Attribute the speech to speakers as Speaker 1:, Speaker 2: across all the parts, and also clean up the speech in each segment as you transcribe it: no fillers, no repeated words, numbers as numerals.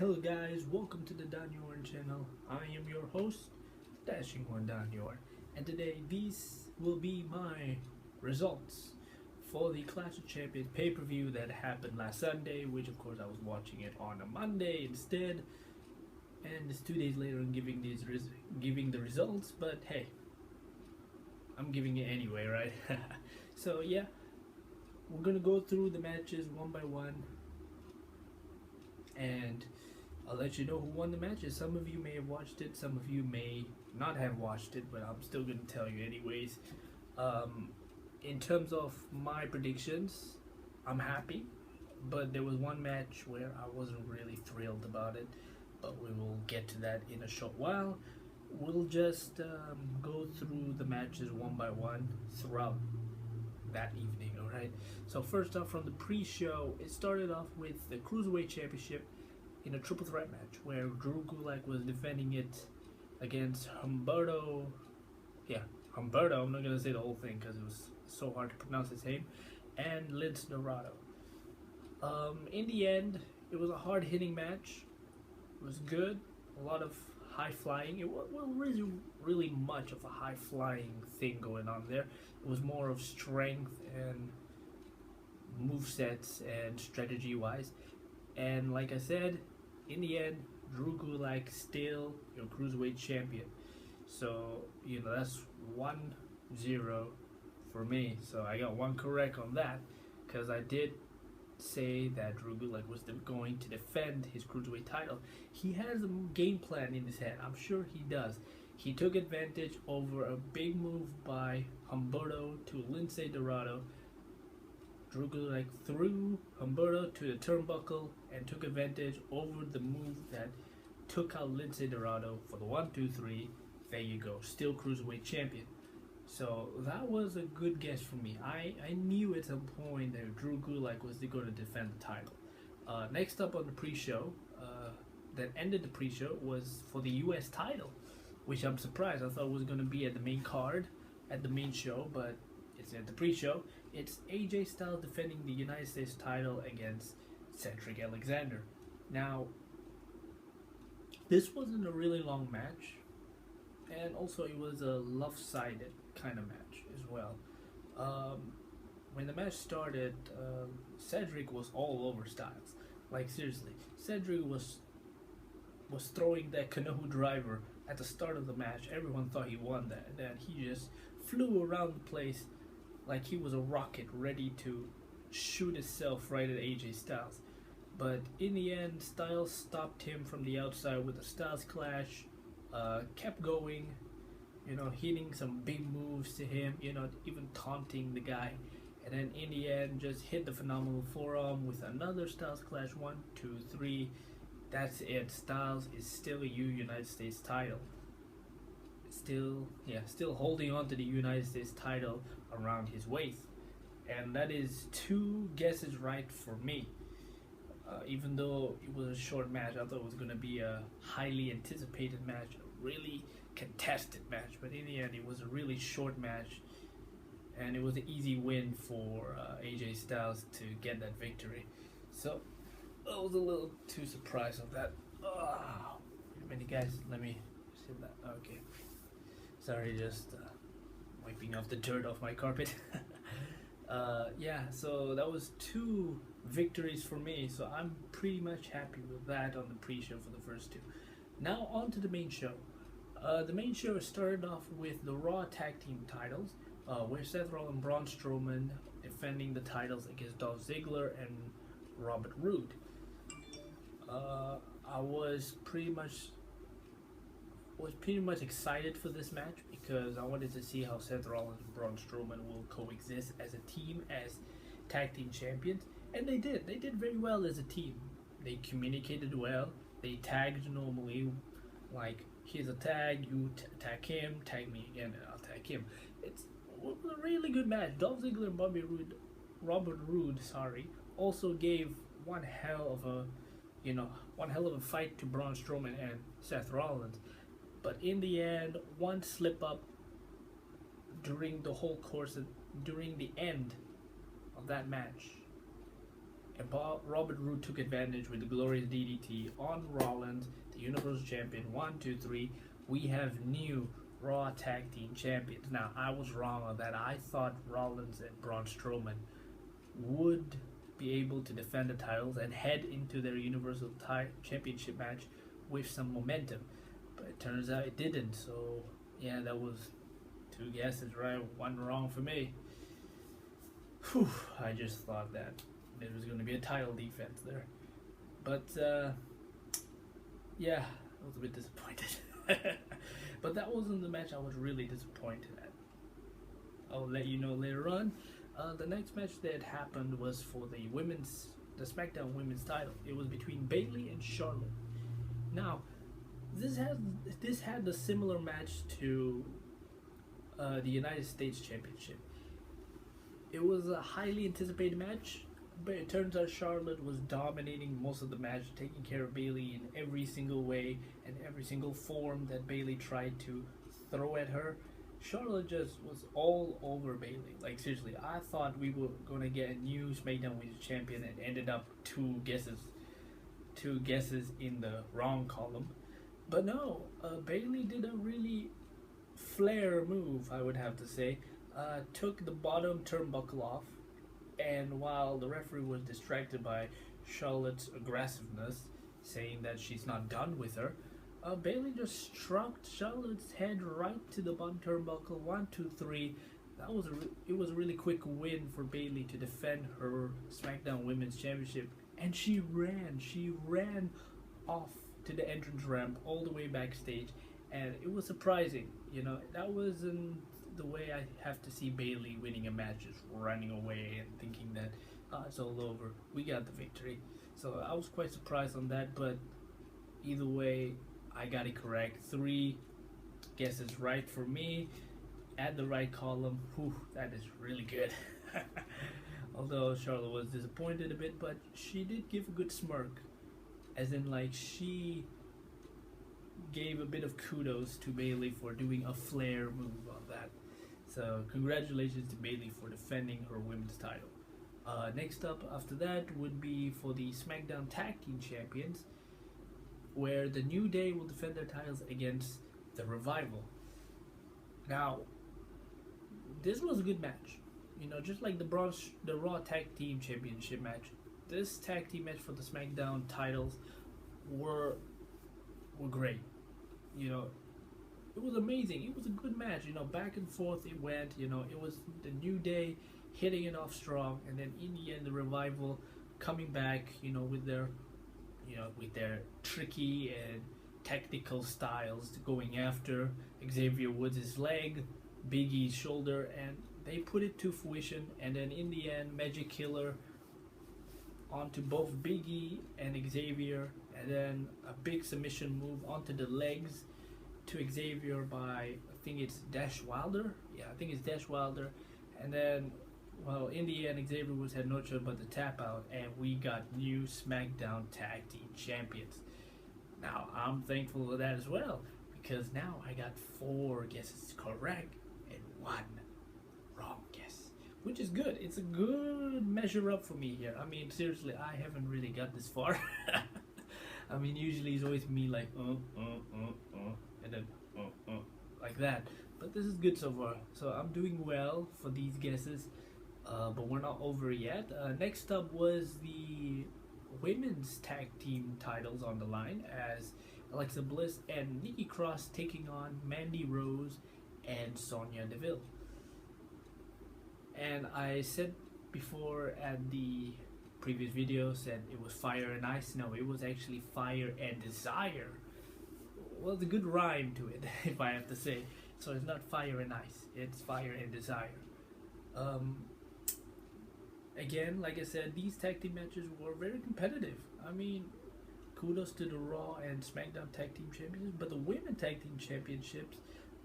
Speaker 1: Hello guys, welcome to the Danial channel. I am your host, Dashing One Danial, and today these will be my results for the Clash of Champions pay-per-view that happened last Sunday, which of course I was watching it on a Monday instead, and it's 2 days later I'm giving the results, but hey, I'm giving it anyway, right? So yeah, we're gonna go through the matches one by one, and I'll let you know who won the matches. Some of you may have watched it, some of you may not have watched it, but I'm still gonna tell you anyways. In terms of my predictions, I'm happy, but there was one match where I wasn't really thrilled about it, but we will get to that in a short while. We'll just go through the matches one by one throughout that evening, alright? So first off, from the pre-show, it started off with the Cruiserweight Championship in a triple threat match where Drew Gulak was defending it against Humberto. Humberto, I'm not gonna say the whole thing because it was so hard to pronounce his name, and Lince Dorado. In the end, it was a hard-hitting match. It was good, a lot of high flying. It wasn't really much of a high flying thing going on there. It was more of strength and movesets and strategy wise. And like I said, in the end, Drew Gulak still your cruiserweight champion. So that's 1-0 for me. So I got one correct on that because I did say that Drew Gulak was going to defend his cruiserweight title. He has a game plan in his head. I'm sure he does. He took advantage over a big move by Humberto to Lince Dorado. Drew Gulak threw Humberto to the turnbuckle and took advantage over the move that took out Lince Dorado for the 1-2-3. There you go, still cruiserweight champion. So that was a good guess for me. I knew at some point that Drew Gulak was going to defend the title. Next up on the pre-show, that ended the pre-show, was for the US title, which I'm surprised. I thought was going to be at the main card, at the main show, but it's at the pre-show. It's AJ Styles defending the United States title against Cedric Alexander. Now, this wasn't a really long match, and also it was a lopsided kind of match as well. When the match started, Cedric was all over Styles. Like seriously, Cedric was throwing that canoe driver at the start of the match. Everyone thought he won that, and then he just flew around the place like he was a rocket ready to shoot itself right at AJ Styles. But in the end, Styles stopped him from the outside with a Styles Clash, kept going, hitting some big moves to him, even taunting the guy. And then in the end, just hit the phenomenal forearm with another Styles Clash. 1, 2, 3. That's it. Styles is still a United States title. Still holding on to the United States title around his waist, and that is 2 guesses right for me. Even though it was a short match, I thought it was going to be a highly anticipated match, a really contested match, but in the end it was a really short match, and it was an easy win for AJ Styles to get that victory. So I was a little too surprised of that. Many guys, let me see that. Okay. Sorry, just wiping off the dirt off my carpet. So that was 2 victories for me, so I'm pretty much happy with that on the pre-show for the first 2. Now on to the main show. The main show started off with the Raw Tag Team titles, where Seth Rollins and Braun Strowman defending the titles against Dolph Ziggler and Robert Roode. I was pretty much excited for this match because I wanted to see how Seth Rollins and Braun Strowman will coexist as a team, as tag team champions, and they did. They did very well as a team. They communicated well. They tagged normally, like here's a tag, you tag him, tag me again, and I'll tag him. It's a really good match. Dolph Ziggler and Robert Roode, also gave one hell of a fight to Braun Strowman and Seth Rollins. But in the end, one slip up during the end of that match, and Robert Roode took advantage with the glorious DDT on Rollins, the Universal Champion. 1, 2, 3. We have new Raw Tag Team Champions. Now, I was wrong on that. I thought Rollins and Braun Strowman would be able to defend the titles and head into their Universal Championship match with some momentum. But it turns out it didn't. So, yeah, that was 2 guesses right, 1 wrong for me. Whew, I just thought that there was going to be a title defense there. But, yeah, I was a bit disappointed. But that wasn't the match I was really disappointed at. I'll let you know later on. The next match that happened was for the SmackDown Women's title. It was between Bayley and Charlotte. Now, this had a similar match to the United States Championship. It was a highly anticipated match, but it turns out Charlotte was dominating most of the match, taking care of Bayley in every single way and every single form that Bayley tried to throw at her. Charlotte just was all over Bayley. Like, seriously, I thought we were going to get a new SmackDown Women's Champion and ended up two guesses in the wrong column. But no, Bayley did a really flair move, I would have to say. Took the bottom turnbuckle off, and while the referee was distracted by Charlotte's aggressiveness, saying that she's not done with her, Bayley just struck Charlotte's head right to the bottom turnbuckle. 1, 2, 3. It was a really quick win for Bayley to defend her SmackDown Women's Championship, and she ran off to the entrance ramp all the way backstage, and it was surprising. You know, that wasn't the way I have to see Bayley winning a match, just running away and thinking that it's all over. We got the victory. So I was quite surprised on that, but either way, I got it correct. 3 guesses right for me at the right column. Whew, that is really good. Although Charlotte was disappointed a bit, but she did give a good smirk, as in, like, she gave a bit of kudos to Bayley for doing a flair move on that. So congratulations to Bayley for defending her women's title. Next up after that would be for the SmackDown Tag Team Champions, where the New Day will defend their titles against the Revival. Now, this was a good match. You know, just like the Raw Tag Team Championship match, this tag team match for the SmackDown titles were great. You know, it was amazing. It was a good match. You know, back and forth it went. You know, it was the New Day hitting it off strong, and then in the end, the Revival coming back. You know, with their tricky and technical styles, going after Xavier Woods' leg, Big E's shoulder, and they put it to fruition. And then in the end, Magic Killer onto both Big E and Xavier, and then a big submission move onto the legs to Xavier by, I think it's Dash Wilder. Yeah, I think it's Dash Wilder. And then, well, in the end, Xavier Woods had no choice but to tap out, and we got new SmackDown Tag Team Champions. Now, I'm thankful for that as well, because now I got 4 guesses correct and 1 wrong guess, which is good. It's a good measure up for me here. I mean, seriously, I haven't really got this far. I mean, usually it's always me like, and then, like that. But this is good so far. So I'm doing well for these guesses, but we're not over yet. Next up was the women's tag team titles on the line, as Alexa Bliss and Nikki Cross taking on Mandy Rose and Sonya Deville. And I said before at the previous video, said it was Fire and Ice. No, it was actually Fire and Desire. Well, it's a good rhyme to it, if I have to say. So it's not Fire and Ice, it's Fire and Desire. Again, like I said, these tag team matches were very competitive. I mean, kudos to the Raw and SmackDown Tag Team Champions, but the Women Tag Team Championships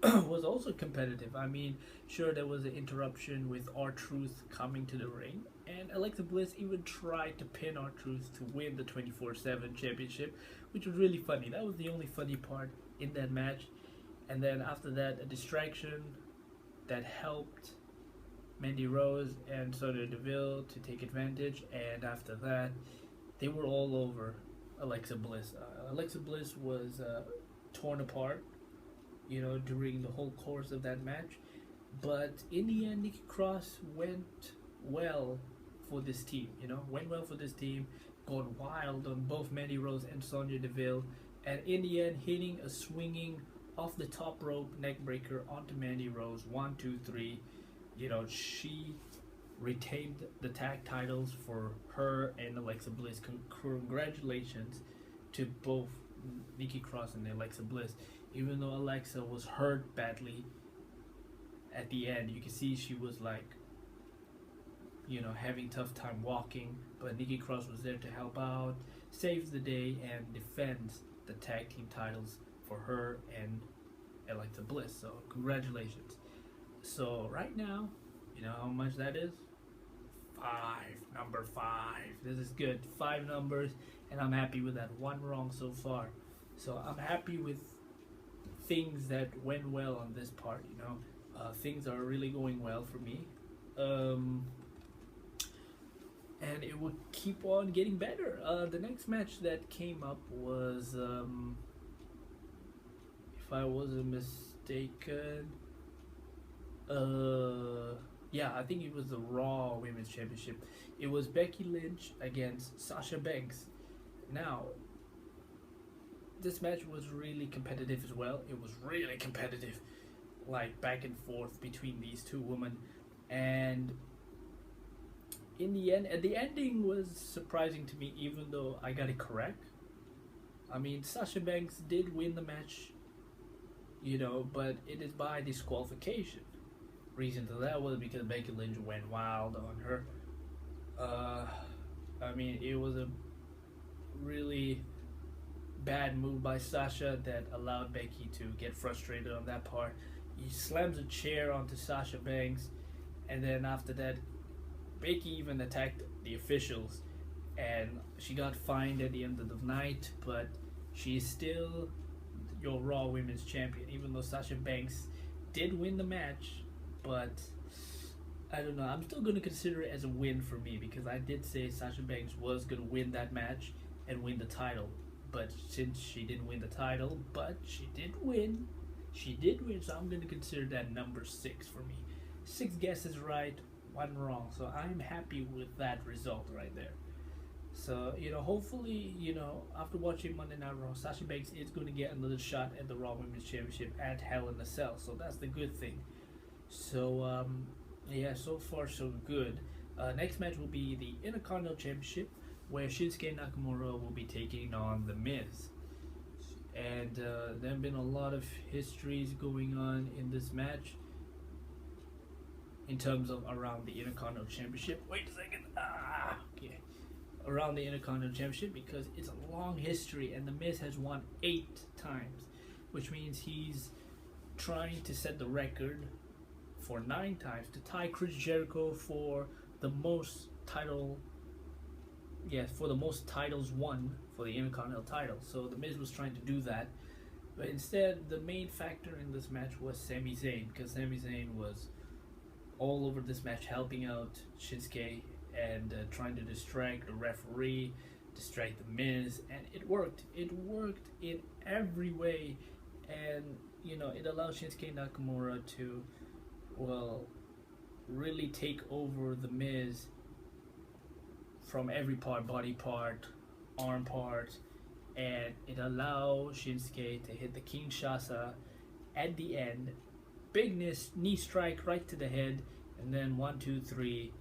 Speaker 1: was also competitive. I mean, sure, there was an interruption with R-Truth coming to the ring, and Alexa Bliss even tried to pin R-Truth to win the 24/7 championship, which was really funny. That was the only funny part in that match. And then after that, a distraction that helped Mandy Rose and Sonya Deville to take advantage, and after that, they were all over Alexa Bliss. Alexa Bliss was torn apart, during the whole course of that match. But in the end, Nikki Cross went well for this team. Went well for this team, going wild on both Mandy Rose and Sonya Deville, and in the end, hitting a swinging off the top rope neckbreaker onto Mandy Rose. 1, 2, 3. She retained the tag titles for her and Alexa Bliss. Congratulations to both Nikki Cross and Alexa Bliss. Even though Alexa was hurt badly at the end, you can see she was like, having tough time walking, but Nikki Cross was there to help out, saves the day, and defends the tag team titles for her and Alexa Bliss. So congratulations. So right now, you know how much that is? 5, number 5. This is good. 5 numbers, and I'm happy with that. 1 wrong so far. So I'm happy with things that went well on this part. Things are really going well for me, and it will keep on getting better. The next match that came up was, if I wasn't mistaken, yeah, I think it was the Raw Women's Championship. It was Becky Lynch against Sasha Banks. Now, this match was really competitive as well. It was really competitive, like back and forth between these two women, and in the end, the ending was surprising to me, even though I got it correct. I mean, Sasha Banks did win the match, but it is by disqualification. Reason to that was because Becky Lynch went wild on her. I mean, it was a really bad move by Sasha that allowed Becky to get frustrated on that part. He slams a chair onto Sasha Banks, and then after that, Becky even attacked the officials, and she got fined at the end of the night, but she is still your Raw Women's Champion, even though Sasha Banks did win the match. But I don't know, I'm still going to consider it as a win for me, because I did say Sasha Banks was going to win that match and win the title. But since she didn't win the title, but she did win, so I'm going to consider that number 6 for me. 6 guesses right, 1 wrong, so I'm happy with that result right there. So, hopefully, after watching Monday Night Raw, Sasha Banks is going to get another shot at the Raw Women's Championship at Hell in a Cell, so that's the good thing. So, yeah, so far so good. Next match will be the Intercontinental Championship, where Shinsuke Nakamura will be taking on The Miz. And there have been a lot of histories going on in this match in terms of around the Intercontinental Championship. Wait a second. Okay. Around the Intercontinental Championship, because it's a long history, and The Miz has won 8 times, which means he's trying to set the record for 9 times to tie Chris Jericho for the most titles won for the Intercontinental title. So The Miz was trying to do that, but instead the main factor in this match was Sami Zayn, because Sami Zayn was all over this match helping out Shinsuke and trying to distract the referee, distract The Miz, and it worked. It worked in every way, and it allowed Shinsuke Nakamura to, really take over The Miz from every part, body part, arm part, and it allowed Shinsuke to hit the Kinshasa at the end. Big knee strike right to the head, and then 1, 2, 3.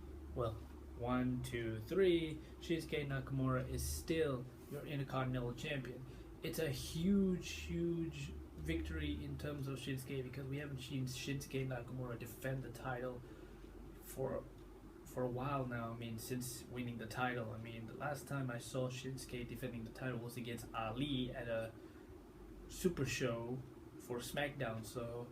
Speaker 1: 1, 2, 3. Shinsuke Nakamura is still your Intercontinental Champion. It's a huge victory in terms of Shinsuke, because we haven't seen Shinsuke Nakamura defend the title for a while now. I mean, since winning the title. I mean, the last time I saw Shinsuke defending the title was against Ali at a Super Show for SmackDown. So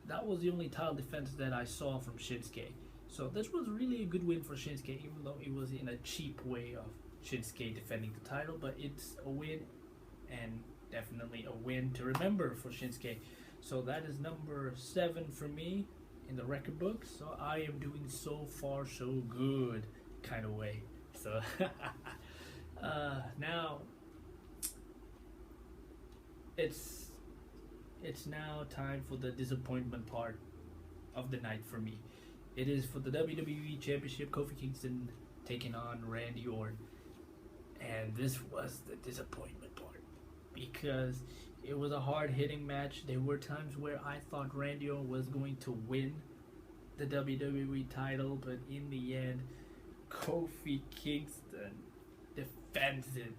Speaker 1: that was the only title defense that I saw from Shinsuke. So this was really a good win for Shinsuke, even though it was in a cheap way of Shinsuke defending the title. But it's a win, and definitely a win to remember for Shinsuke. So that is number 7 for me in the record book, so I am doing so far so good kind of way. So now it's now time for the disappointment part of the night for me. It is for the WWE Championship, Kofi Kingston taking on Randy Orton. And this was the disappointment part because it was a hard-hitting match. There were times where I thought Randy Orton was going to win the WWE title, but in the end, Kofi Kingston defends it.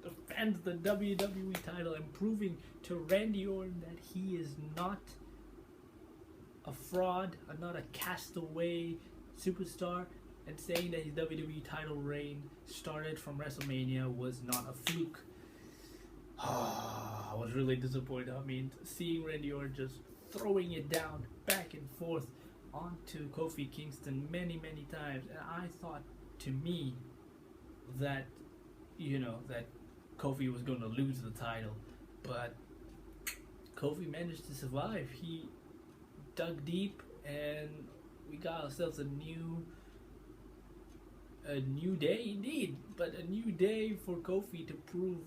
Speaker 1: Defends the WWE title and proving to Randy Orton that he is not a fraud, not a castaway superstar, and saying that his WWE title reign started from WrestleMania was not a fluke. I was really disappointed. I mean, seeing Randy Orton just throwing it down back and forth onto Kofi Kingston many times, and I thought to me that that Kofi was going to lose the title, but Kofi managed to survive. He dug deep, and we got ourselves a new day indeed, but a new day for Kofi to prove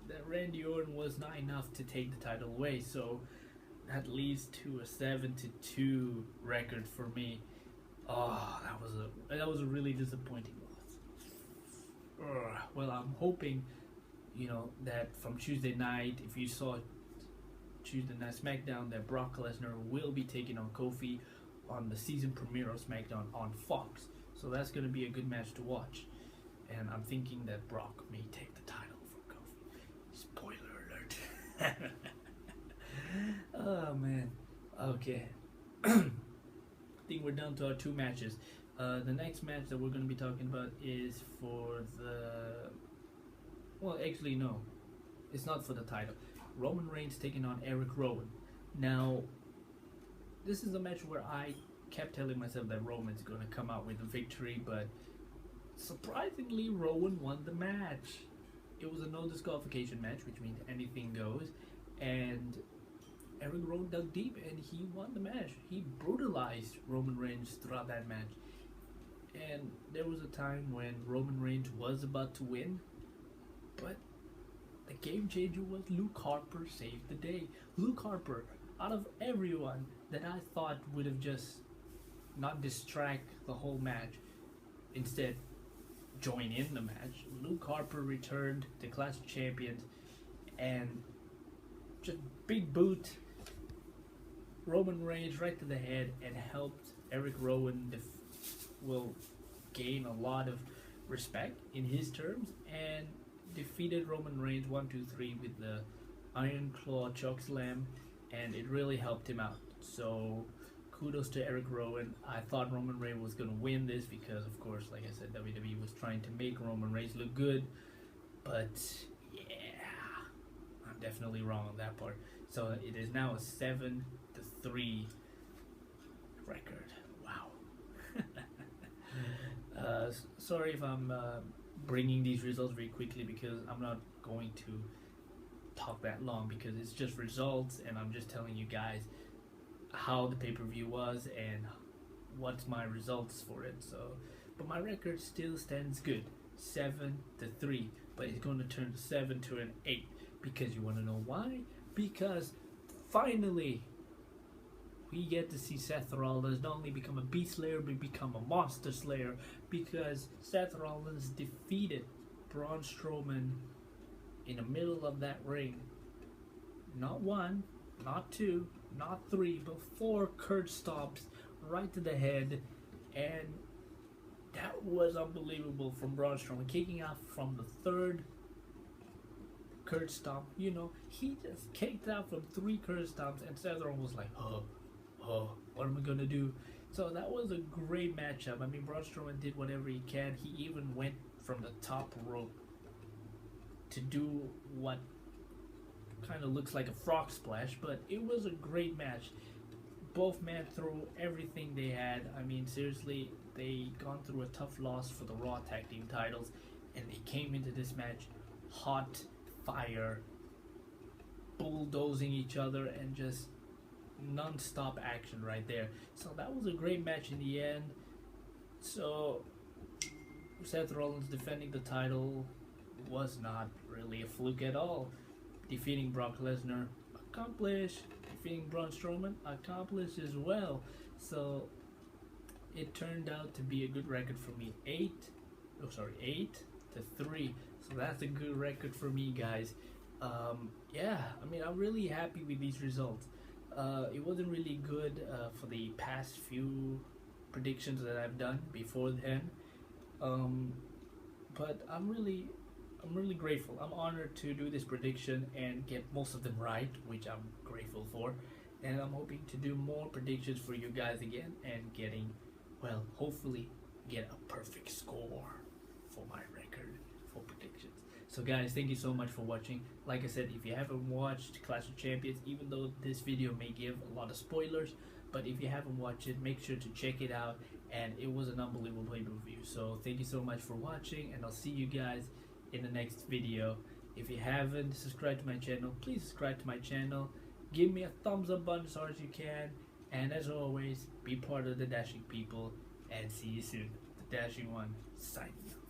Speaker 1: that Randy Orton was not enough to take the title away. So that leads to a 7-2 record for me. Oh, that was a really disappointing loss. Well, I'm hoping that from Tuesday night, if you saw Tuesday Night SmackDown, that Brock Lesnar will be taking on Kofi on the season premiere of SmackDown on Fox. So that's going to be a good match to watch. And I'm thinking that Brock may take the title from Kofi. Spoiler alert. Oh, man. Okay. I think we're down to our 2 matches. The next match that we're going to be talking about is for the... Well, actually, no. It's not for the title. Roman Reigns taking on Eric Rowan. Now, this is a match where I kept telling myself that Roman's going to come out with a victory, but surprisingly, Rowan won the match. It was a no disqualification match, which means anything goes, and Eric Rowan dug deep and he won the match. He brutalized Roman Reigns throughout that match, and there was a time when Roman Reigns was about to win, but the game changer was Luke Harper saved the day. Luke Harper, out of everyone that I thought would have just not distract the whole match, instead join in the match, Luke Harper returned to Clash of Champions and just big boot Roman Reigns right to the head and helped Eric Rowan will gain a lot of respect in his terms and defeated Roman Reigns 1-2-3 with the Iron Claw choke slam, and it really helped him out. So kudos to Eric Rowan. I thought Roman Reigns was going to win this because, of course, like I said, WWE was trying to make Roman Reigns look good. But, yeah, I'm definitely wrong on that part. So it is now a 7-3 record. Wow. Sorry if I'm bringing these results very quickly because I'm not going to talk that long because it's just results and I'm just telling you guys how the pay-per-view was and what's my results for it. So, but my record still stands good, 7-3, but it's going to turn 7 to an 8 because you want to know why? Because finally we get to see Seth Rollins not only become a beast slayer but become a monster slayer, because Seth Rollins defeated Braun Strowman in the middle of that ring. Not 1, not 2, not 3, but 4 curb stomps right to the head, and that was unbelievable from Braun Strowman, kicking out from the 3rd curb stomp. You know, he just kicked out from 3 curb stomps, and Seth Rollins was like, oh, what am I gonna do? So that was a great matchup. I mean, Braun Strowman did whatever he can. He even went from the top rope to do what kind of looks like a frog splash, but it was a great match. Both men threw everything they had. I mean, seriously, they gone through a tough loss for the Raw Tag Team titles, and they came into this match hot fire, bulldozing each other and just non-stop action right there. So that was a great match in the end. So Seth Rollins defending the title was not really a fluke at all. Defeating Brock Lesnar, accomplished. Defeating Braun Strowman, accomplished as well. So it turned out to be a good record for me. 8-3. So that's a good record for me, guys. Yeah, I mean, I'm really happy with these results. It wasn't really good for the past few predictions that I've done before then. But I'm really grateful. I'm honored to do this prediction and get most of them right, which I'm grateful for. And I'm hoping to do more predictions for you guys again and getting, well, hopefully get a perfect score for my record for predictions. So guys, thank you so much for watching. Like I said, if you haven't watched Clash of Champions, even though this video may give a lot of spoilers, but if you haven't watched it, make sure to check it out. And it was an unbelievable pay-per-view. So thank you so much for watching, and I'll see you guys in the next video. If you haven't subscribed to my channel, please subscribe to my channel. Give me a thumbs up button as hard as you can. And as always, be part of the Dashing people. And see you soon. The Dashing One, signing out.